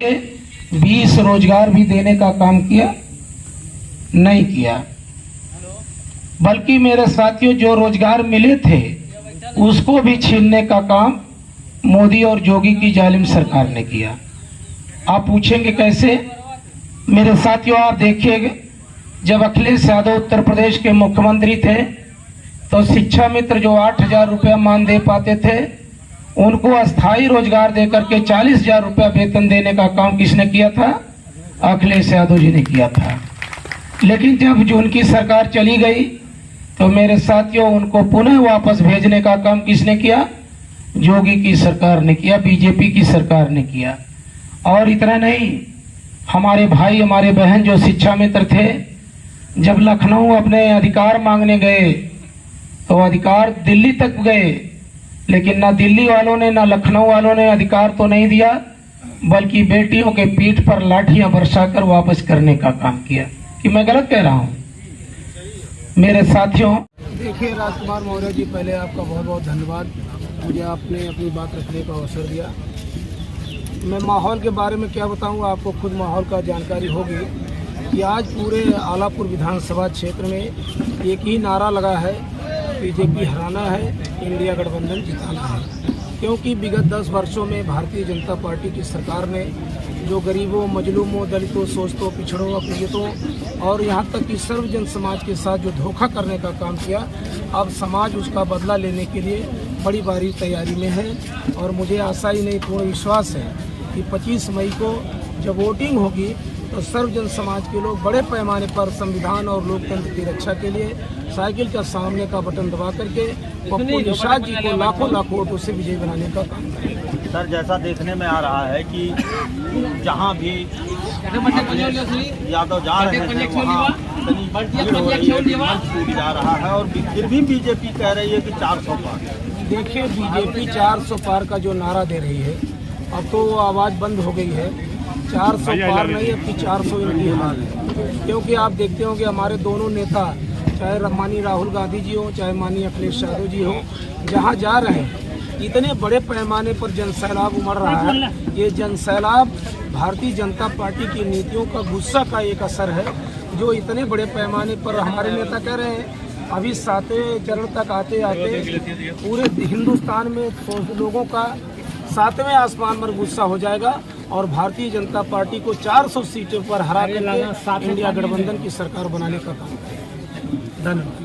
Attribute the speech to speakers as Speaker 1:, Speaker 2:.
Speaker 1: 20 रोजगार भी देने का काम किया नहीं किया, बल्कि मेरे साथियों जो रोजगार मिले थे उसको भी छीनने का काम मोदी और योगी की जालिम सरकार ने किया। आप पूछेंगे कैसे? मेरे साथियों आप देखिए, जब अखिलेश यादव उत्तर प्रदेश के मुख्यमंत्री थे तो शिक्षा मित्र जो 8,000 रुपया मान दे पाते थे उनको अस्थाई रोजगार देकर के 40,000 रुपया वेतन देने का काम किसने किया था? अखिलेश यादव जी ने किया था। लेकिन जब जो उनकी सरकार चली गई तो मेरे साथियों उनको पुनः वापस भेजने का काम किसने किया? योगी की सरकार ने किया, बीजेपी की सरकार ने किया। और इतना नहीं, हमारे भाई हमारे बहन जो शिक्षा मित्र थे जब लखनऊ अपने अधिकार मांगने गए तो अधिकार दिल्ली तक गए, लेकिन ना दिल्ली वालों ने ना लखनऊ वालों ने अधिकार तो नहीं दिया, बल्कि बेटियों के पीठ पर लाठियां बरसाकर वापस करने का काम किया। कि मैं गलत कह रहा हूं? मेरे साथियों
Speaker 2: देखिए, राजकुमार मौर्य जी, पहले आपका बहुत बहुत धन्यवाद, मुझे आपने अपनी बात रखने का अवसर दिया। मैं माहौल के बारे में क्या बताऊंगा, आपको खुद माहौल का जानकारी होगी कि आज पूरे आलापुर विधानसभा क्षेत्र में एक ही नारा लगा है, बीजेपी हराना है, इंडिया गठबंधन जिताना है। क्योंकि विगत 10 वर्षों में भारतीय जनता पार्टी की सरकार ने जो गरीबों, मजलूमों, दलितों, शोषितों, पिछड़ों, अपीड़ितों और यहाँ तक कि सर्वजन समाज के साथ जो धोखा करने का काम किया, अब समाज उसका बदला लेने के लिए बड़ी भारी तैयारी में है। और मुझे आशा ही नहीं, पूर्ण विश्वास है कि 25 मई को जब वोटिंग होगी तो सर्वजन समाज के लोग बड़े पैमाने पर संविधान और लोकतंत्र की रक्षा के लिए साइकिल का सामने का बटन दबा करके पप्पू निषाद जी को लाखों वोटों से विजयी बनाने का काम करेंगे।
Speaker 3: सर, जैसा देखने में आ रहा है कि जहां भी यादव जा रहे हैं वहाँ टूट जा रहा है, और फिर भी बीजेपी कह रही है कि 400 पार।
Speaker 2: देखिए, बीजेपी 400 पार का जो नारा दे रही है, अब तो वो आवाज़ बंद हो गई है। 400 पार नहीं, अब की 400 इनकी हाल है। क्योंकि आप देखते हो कि हमारे दोनों नेता, चाहे माननीय राहुल गांधी जी हो, चाहे माननीय अखिलेश यादव जी हो, जहां जा रहे हैं इतने बड़े पैमाने पर जनसैलाब उमड़ रहा है। ये जनसैलाब भारतीय जनता पार्टी की नीतियों का गुस्सा का एक असर है, जो इतने बड़े पैमाने पर हमारे नेता कह रहे हैं। अभी 7वें चरण तक आते आते पूरे हिंदुस्तान में लोगों का 7वें आसमान पर गुस्सा हो जाएगा और भारतीय जनता पार्टी को 400 सीटों पर हरा करके इंडिया गठबंधन की सरकार बनाने का काम करेगा। धन्यवाद।